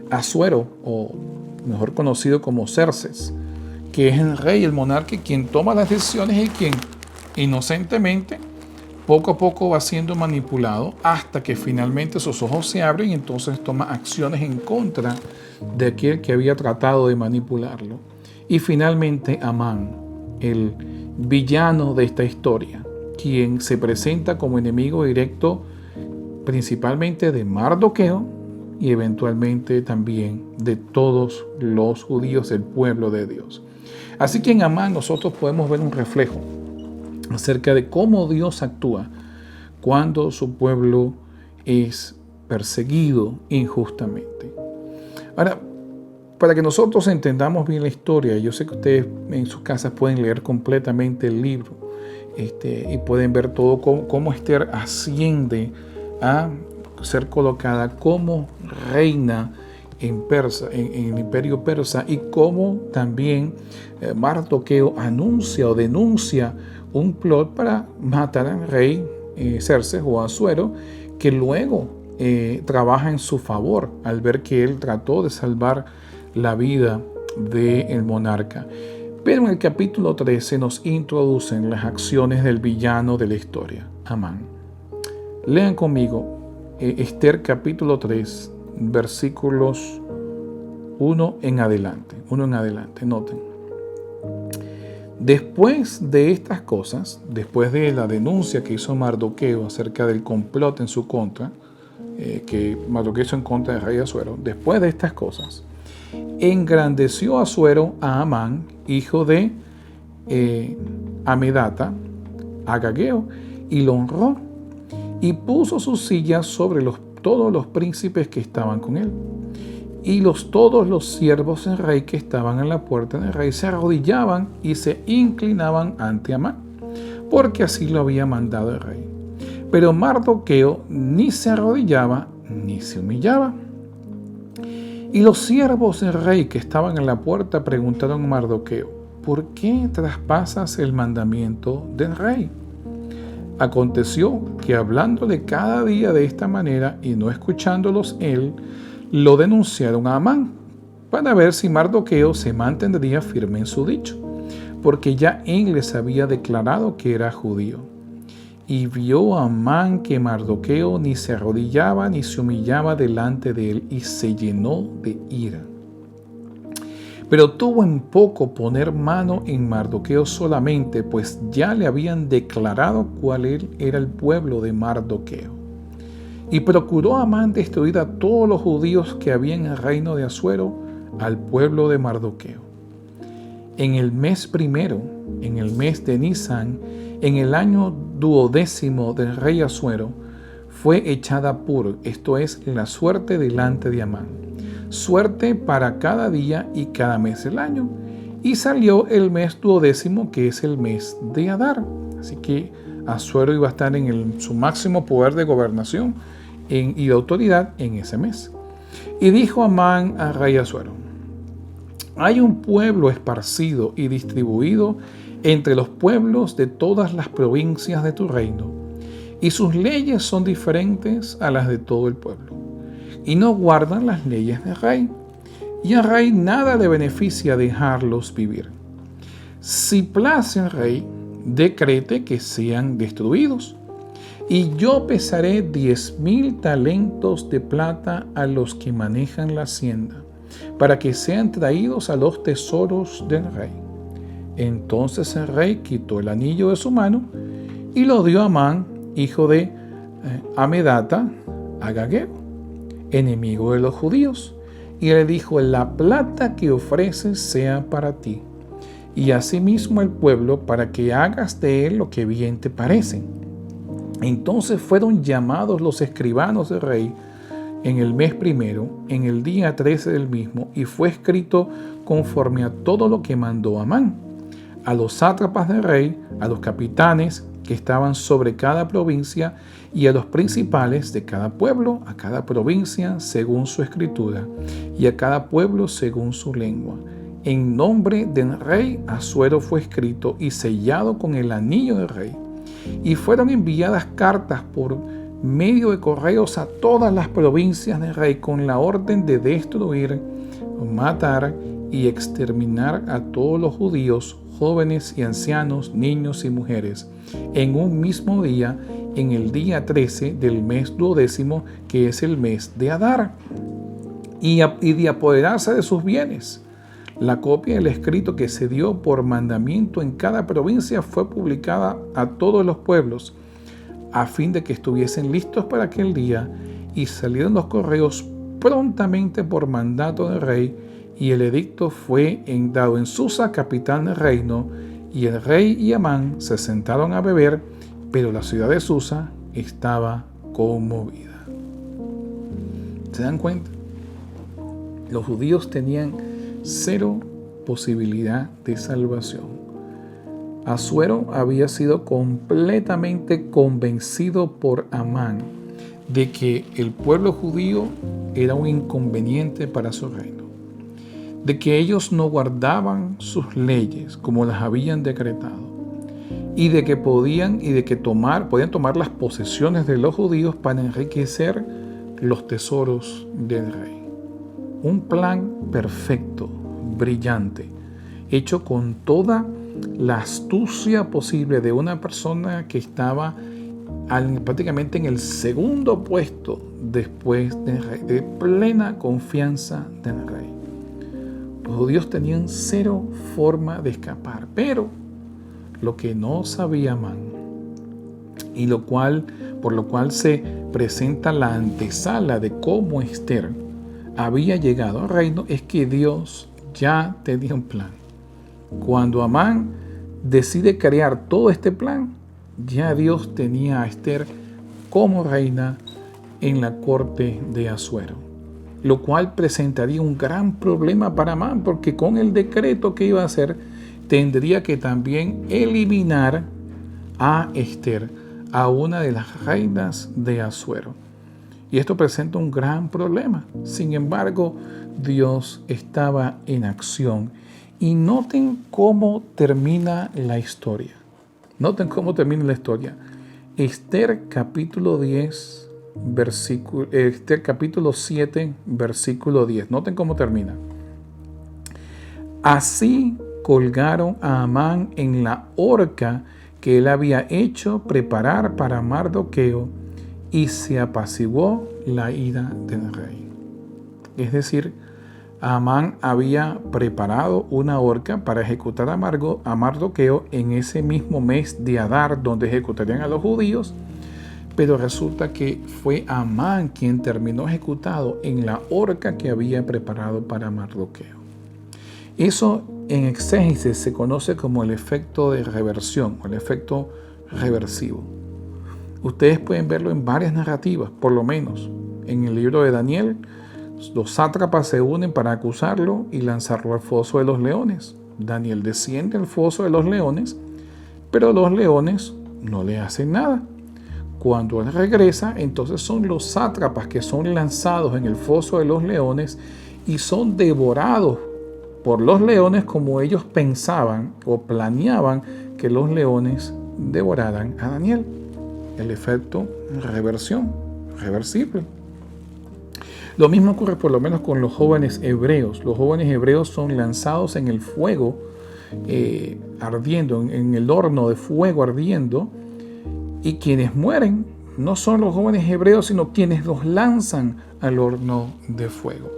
Asuero, o mejor conocido como Xerxes, que es el rey, el monarca, quien toma las decisiones y quien inocentemente poco a poco va siendo manipulado hasta que finalmente sus ojos se abren y entonces toma acciones en contra de aquel que había tratado de manipularlo. Y finalmente Amán, el villano de esta historia, quien se presenta como enemigo directo principalmente de Mardoqueo y eventualmente también de todos los judíos del pueblo de Dios. Así que en Amán nosotros podemos ver un reflejo acerca de cómo Dios actúa cuando su pueblo es perseguido injustamente. Ahora, para que nosotros entendamos bien la historia, yo sé que ustedes en sus casas pueden leer completamente el libro y pueden ver todo cómo Esther asciende a ser colocada como reina en el imperio persa y cómo también Mardoqueo anuncia o denuncia un plot para matar al rey Xerxes o Asuero, que luego trabaja en su favor al ver que él trató de salvar la vida del monarca. Pero en el capítulo 13 nos introducen las acciones del villano de la historia, Amán. Lean conmigo Esther capítulo 3, versículos 1 en adelante. Noten. Después de estas cosas, después de la denuncia que hizo Mardoqueo acerca del complot en su contra, que Mardoqueo hizo en contra del rey Asuero, después de estas cosas, engrandeció Asuero a Amán, hijo de Amedata, Agageo, y lo honró, y puso su silla sobre todos los príncipes que estaban con él. Y todos los siervos del rey que estaban en la puerta del rey se arrodillaban y se inclinaban ante Amán, porque así lo había mandado el rey. Pero Mardoqueo ni se arrodillaba ni se humillaba. Y los siervos del rey que estaban en la puerta preguntaron a Mardoqueo: ¿por qué traspasas el mandamiento del rey? Aconteció que hablándole cada día de esta manera y no escuchándolos él, lo denunciaron a Amán para ver si Mardoqueo se mantendría firme en su dicho, porque ya él les había declarado que era judío. Y vio a Amán que Mardoqueo ni se arrodillaba ni se humillaba delante de él, y se llenó de ira. Pero tuvo en poco poner mano en Mardoqueo solamente, pues ya le habían declarado cuál era el pueblo de Mardoqueo. Y procuró Amán destruir a todos los judíos que había en el reino de Asuero, al pueblo de Mardoqueo. En el mes primero, en el mes de Nisán, en el año 12º del rey Asuero, fue echada Pur, esto es, la suerte delante de Amán, suerte para cada día y cada mes del año, y salió el mes 12º, que es el mes de Adar. Así que Asuero iba a estar en su máximo poder de gobernación y de autoridad en ese mes. Y dijo Amán al rey Asuero: hay un pueblo esparcido y distribuido entre los pueblos de todas las provincias de tu reino, y sus leyes son diferentes a las de todo el pueblo, y no guardan las leyes del rey, y al rey nada le beneficia dejarlos vivir. Si place al rey, decrete que sean destruidos, y yo pesaré 10,000 talentos de plata a los que manejan la hacienda, para que sean traídos a los tesoros del rey. Entonces el rey quitó el anillo de su mano y lo dio a Amán, hijo de Amedata, Agageo, enemigo de los judíos, y le dijo: la plata que ofreces sea para ti, y asimismo el pueblo, para que hagas de él lo que bien te parece. Entonces fueron llamados los escribanos del rey en el mes primero, en el día 13 del mismo, y fue escrito conforme a todo lo que mandó Amán, a los sátrapas del rey, a los capitanes que estaban sobre cada provincia, y a los principales de cada pueblo, a cada provincia según su escritura, y a cada pueblo según su lengua. En nombre del rey Asuero fue escrito y sellado con el anillo del rey. Y fueron enviadas cartas por medio de correos a todas las provincias del rey con la orden de destruir, matar y exterminar a todos los judíos jóvenes y ancianos, niños y mujeres, en un mismo día, en el día 13 del mes 12º, que es el mes de Adar, y de apoderarse de sus bienes. La copia del escrito que se dio por mandamiento en cada provincia fue publicada a todos los pueblos, a fin de que estuviesen listos para aquel día, y salieron los correos prontamente por mandato del rey, y el edicto fue dado en Susa, capital del reino, y el rey y Amán se sentaron a beber, pero la ciudad de Susa estaba conmovida. ¿Se dan cuenta? Los judíos tenían cero posibilidad de salvación. Asuero había sido completamente convencido por Amán de que el pueblo judío era un inconveniente para su reino, de que ellos no guardaban sus leyes como las habían decretado, y de que podían tomar las posesiones de los judíos para enriquecer los tesoros del rey. Un plan perfecto, brillante, hecho con toda la astucia posible de una persona que estaba prácticamente en el segundo puesto después del rey, de plena confianza del rey. Los judíos tenían cero forma de escapar, pero lo que no sabía Amán, y por lo cual se presenta la antesala de cómo Esther había llegado al reino, es que Dios ya tenía un plan. Cuando Amán decide crear todo este plan, ya Dios tenía a Esther como reina en la corte de Asuero, lo cual presentaría un gran problema para Amán, porque con el decreto que iba a hacer, tendría que también eliminar a Esther, a una de las reinas de Asuero. Y esto presenta un gran problema. Sin embargo, Dios estaba en acción. Y noten cómo termina la historia. Esther capítulo 7, versículo 10. Noten cómo termina. Así colgaron a Amán en la horca que él había hecho preparar para Mardoqueo, y se apaciguó la ira del rey. Es decir, Amán había preparado una horca para ejecutar a Mardoqueo en ese mismo mes de Adar, donde ejecutarían a los judíos, pero resulta que fue Amán quien terminó ejecutado en la horca que había preparado para Mardoqueo. Eso en exégesis se conoce como el efecto de reversión o el efecto reversivo. Ustedes pueden verlo en varias narrativas, por lo menos. En el libro de Daniel, los sátrapas se unen para acusarlo y lanzarlo al foso de los leones. Daniel desciende al foso de los leones, pero los leones no le hacen nada. Cuando él regresa, entonces son los sátrapas que son lanzados en el foso de los leones y son devorados por los leones como ellos pensaban o planeaban que los leones devoraran a Daniel. El efecto reversible. Lo mismo ocurre por lo menos con los jóvenes hebreos. Los jóvenes hebreos son lanzados en el fuego ardiendo, en el horno de fuego ardiendo, y quienes mueren no son los jóvenes hebreos, sino quienes los lanzan al horno de fuego.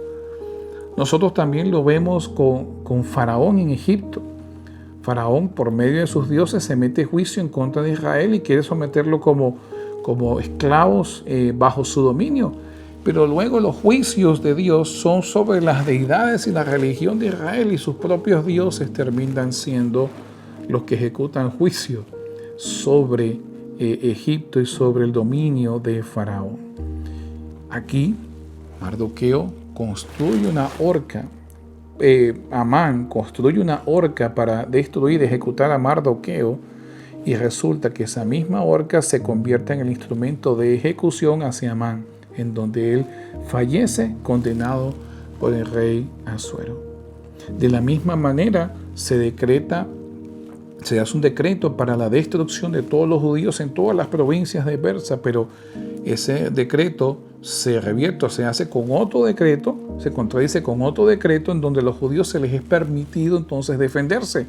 Nosotros también lo vemos con Faraón en Egipto. Faraón, por medio de sus dioses, se mete juicio en contra de Israel y quiere someterlo como esclavos bajo su dominio. Pero luego los juicios de Dios son sobre las deidades y la religión de Israel, y sus propios dioses terminan siendo los que ejecutan juicio sobre Egipto y sobre el dominio de Faraón. Aquí, Mardoqueo construye una horca. Amán construye una horca para destruir, ejecutar a Mardoqueo, y resulta que esa misma horca se convierte en el instrumento de ejecución hacia Amán, en donde él fallece condenado por el rey Asuero. De la misma manera se hace un decreto para la destrucción de todos los judíos en todas las provincias de Persia, pero ese decreto se revierte, se hace con otro decreto, se contradice con otro decreto en donde a los judíos se les es permitido entonces defenderse.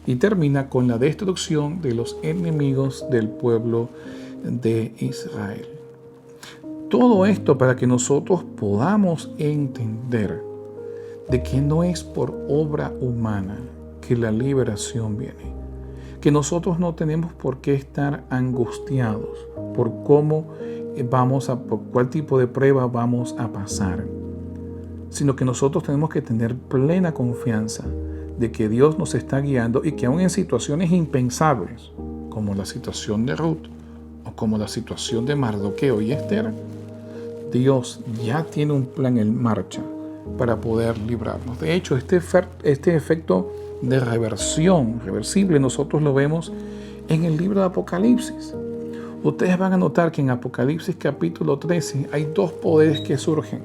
y termina con la destrucción de los enemigos del pueblo de Israel. Todo esto para que nosotros podamos entender de que no es por obra humana que la liberación viene, que nosotros no tenemos por qué estar angustiados por por cuál tipo de prueba vamos a pasar, sino que nosotros tenemos que tener plena confianza de que Dios nos está guiando y que aún en situaciones impensables, como la situación de Ruth o como la situación de Mardoqueo y Esther, Dios ya tiene un plan en marcha para poder librarnos. De hecho, este efecto de reversible, nosotros lo vemos en el libro de Apocalipsis. Ustedes van a notar que en Apocalipsis capítulo 13 hay dos poderes que surgen.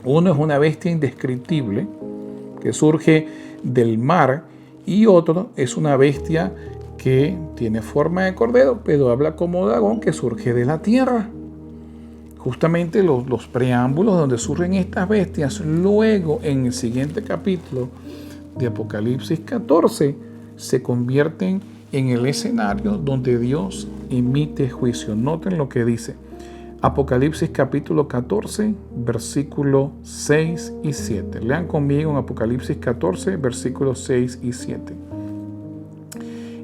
Uno es una bestia indescriptible que surge del mar y otro es una bestia que tiene forma de cordero, pero habla como dragón, que surge de la tierra. Justamente los preámbulos donde surgen estas bestias, luego en el siguiente capítulo de Apocalipsis 14, se convierten en el escenario donde Dios emite juicio. Noten lo que dice Apocalipsis capítulo 14, versículos 6 y 7. Lean conmigo en Apocalipsis 14, versículos 6 y 7.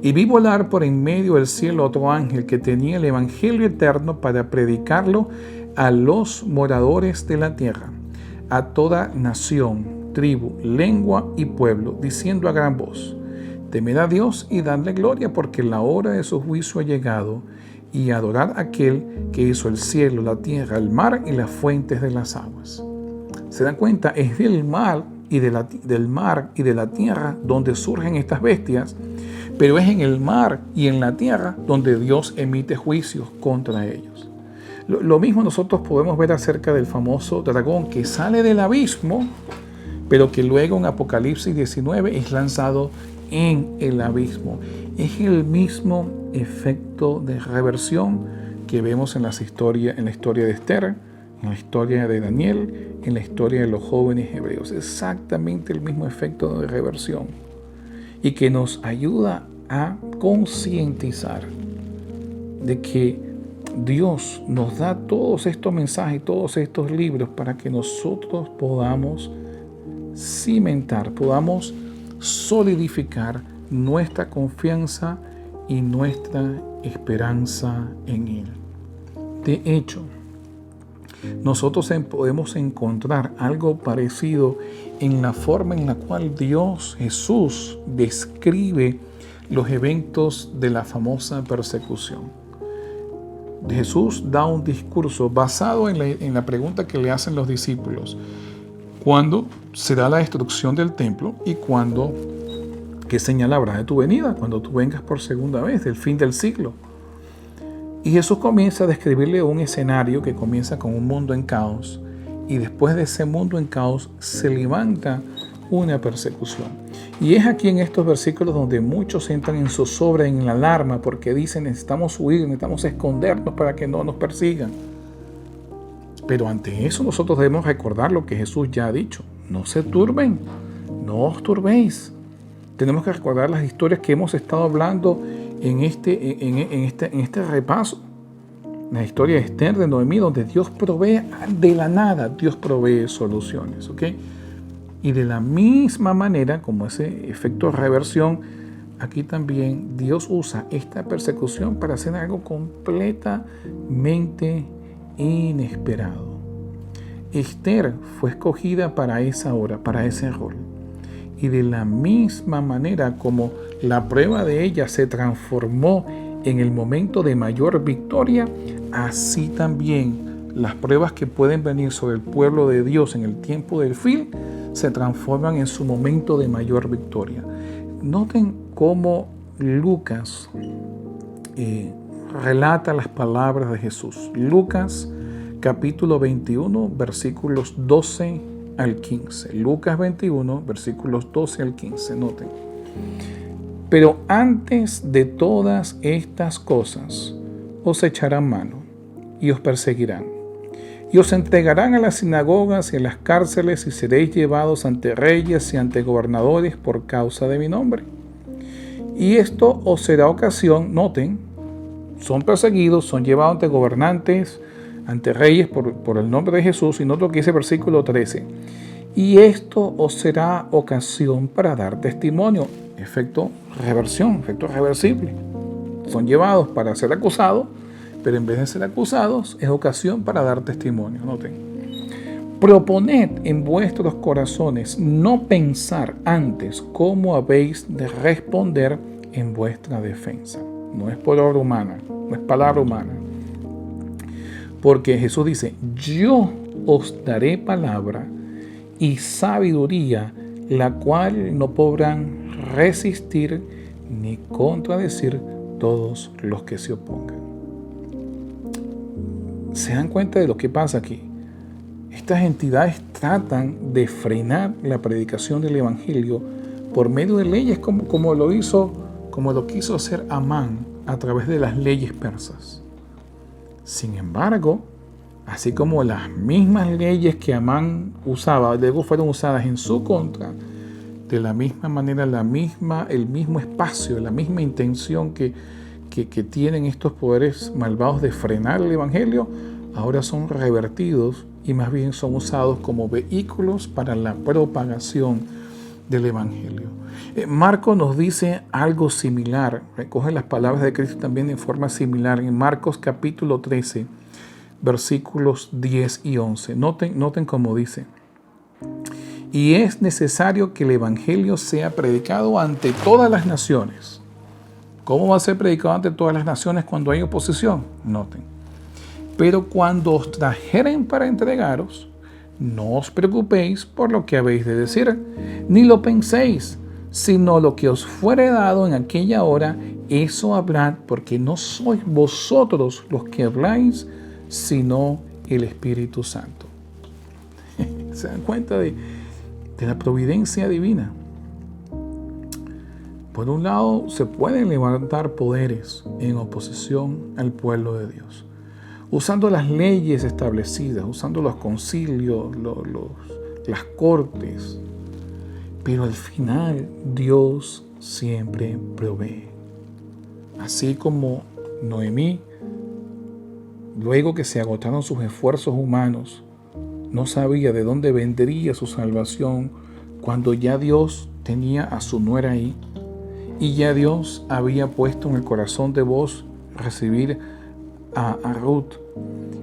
Y vi volar por en medio del cielo otro ángel que tenía el evangelio eterno para predicarlo a los moradores de la tierra, a toda nación, tribu, lengua y pueblo, diciendo a gran voz: temed a Dios y dadle gloria, porque la hora de su juicio ha llegado, y adorad a aquel que hizo el cielo, la tierra, el mar y las fuentes de las aguas. ¿Se dan cuenta? Es del mar y de la tierra donde surgen estas bestias, pero es en el mar y en la tierra donde Dios emite juicios contra ellos. Lo mismo nosotros podemos ver acerca del famoso dragón que sale del abismo, pero que luego en Apocalipsis 19 es lanzado en el abismo. Es el mismo efecto de reversión que vemos en la historia de Esther, en la historia de Daniel, en la historia de los jóvenes hebreos. Exactamente el mismo efecto de reversión, y que nos ayuda a concientizar de que Dios nos da todos estos mensajes, todos estos libros para que nosotros podamos cimentar, podamos solidificar nuestra confianza y nuestra esperanza en Él. De hecho, nosotros podemos encontrar algo parecido en la forma en la cual Jesús describe los eventos de la famosa persecución. Jesús da un discurso basado en la pregunta que le hacen los discípulos: ¿cuándo será la destrucción del templo y qué señal habrá de tu venida, cuando tú vengas por segunda vez, del fin del siglo? Y Jesús comienza a describirle un escenario que comienza con un mundo en caos, y después de ese mundo en caos se levanta una persecución. Y es aquí en estos versículos donde muchos entran en zozobra, en la alarma, porque dicen: necesitamos huir, necesitamos escondernos para que no nos persigan. Pero ante eso nosotros debemos recordar lo que Jesús ya ha dicho: no se turben, no os turbéis. Tenemos que recordar las historias que hemos estado hablando en este repaso. La historia de Esther, de Noemí, donde Dios provee de la nada, Dios provee soluciones, ¿ok? Y de la misma manera, como ese efecto de reversión, aquí también Dios usa esta persecución para hacer algo completamente inesperado. Esther fue escogida para esa hora, para ese rol. Y de la misma manera como la prueba de ella se transformó en el momento de mayor victoria, así también las pruebas que pueden venir sobre el pueblo de Dios en el tiempo del fin se transforman en su momento de mayor victoria. Noten cómo Lucas relata las palabras de Jesús. Lucas capítulo 21, versículos 12 al 15. Lucas 21, versículos 12 al 15. Noten. Pero antes de todas estas cosas os echarán mano y os perseguirán, y os entregarán a las sinagogas y a las cárceles, y seréis llevados ante reyes y ante gobernadores por causa de mi nombre. Y esto os será ocasión, noten, son perseguidos, son llevados ante gobernantes, ante reyes por el nombre de Jesús, y noto lo que dice versículo 13. Y esto os será ocasión para dar testimonio. Efecto reversión, efecto reversible. Son llevados para ser acusados, pero en vez de ser acusados, es ocasión para dar testimonio. Noten. Proponed en vuestros corazones no pensar antes cómo habéis de responder en vuestra defensa. No es palabra humana, no es palabra humana. Porque Jesús dice, yo os daré palabra y sabiduría, la cual no podrán resistir ni contradecir todos los que se opongan. ¿Se dan cuenta de lo que pasa aquí? Estas entidades tratan de frenar la predicación del Evangelio por medio de leyes como lo quiso hacer Amán a través de las leyes persas. Sin embargo, así como las mismas leyes que Amán usaba luego fueron usadas en su contra, de la misma manera el mismo espacio, la misma intención que tienen estos poderes malvados de frenar el Evangelio, ahora son revertidos y más bien son usados como vehículos para la propagación del Evangelio. Marcos nos dice algo similar, recoge las palabras de Cristo también en forma similar en Marcos capítulo 13, versículos 10 y 11. Noten cómo dice. Y es necesario que el Evangelio sea predicado ante todas las naciones. ¿Cómo va a ser predicado ante todas las naciones cuando hay oposición? Noten. Pero cuando os trajeren para entregaros, no os preocupéis por lo que habéis de decir, ni lo penséis, sino lo que os fuere dado en aquella hora, eso hablad, porque no sois vosotros los que habláis, sino el Espíritu Santo. ¿Se dan cuenta de la providencia divina? Por un lado, se pueden levantar poderes en oposición al pueblo de Dios, usando las leyes establecidas, usando los concilios, las cortes, pero al final Dios siempre provee. Así como Noemí, luego que se agotaron sus esfuerzos humanos, no sabía de dónde vendría su salvación cuando ya Dios tenía a su nuera ahí y ya Dios había puesto en el corazón de Booz recibir a Ruth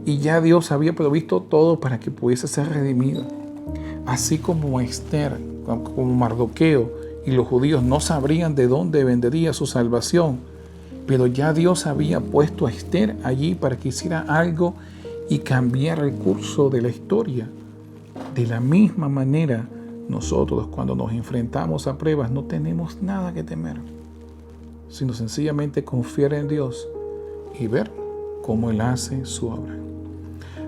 y ya Dios había provisto todo para que pudiese ser redimida. Así como Esther, como Mardoqueo y los judíos no sabrían de dónde vendría su salvación, pero ya Dios había puesto a Esther allí para que hiciera algo y cambiara el curso de la historia. De la misma manera, nosotros cuando nos enfrentamos a pruebas no tenemos nada que temer, sino sencillamente confiar en Dios y ver cómo Él hace su obra.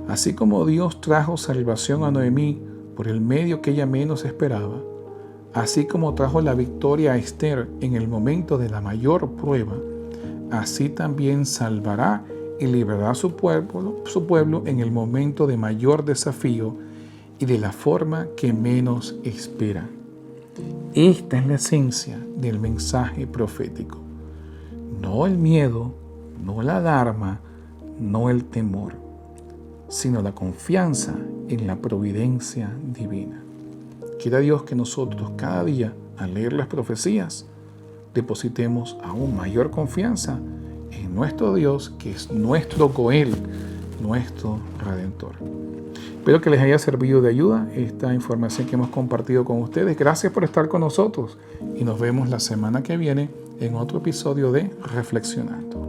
Así como Dios trajo salvación a Noemí por el medio que ella menos esperaba, así como trajo la victoria a Esther en el momento de la mayor prueba, así también salvará y librará a su pueblo en el momento de mayor desafío y de la forma que menos espera. Esta es la esencia del mensaje profético. No el miedo, no la alarma, no el temor, sino la confianza en la providencia divina. Quiera Dios que nosotros cada día, al leer las profecías, depositemos aún mayor confianza en nuestro Dios, que es nuestro Goel, nuestro Redentor. Espero que les haya servido de ayuda esta información que hemos compartido con ustedes. Gracias por estar con nosotros y nos vemos la semana que viene en otro episodio de Reflexionando.